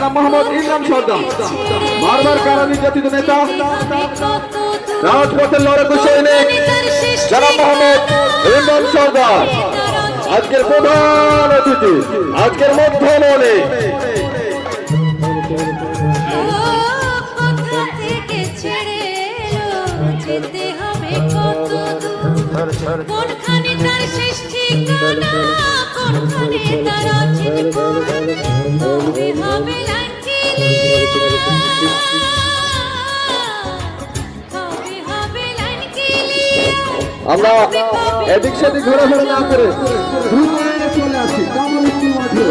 জনাব মোহাম্মদ ইমরান সর্দার, বারবার কারা নির্যাতিত নেতা, রাজপথের লড়াকু সৈনিক জনাব মোহাম্মদ ইমরান সর্দার আজকের প্রধান অতিথি, আজকের মধ্যমণি। আমরা এদিক সেদিক ঘোরাফেরা না করে দ্রুত চলে আসি কামাল স্কুল মাঠে।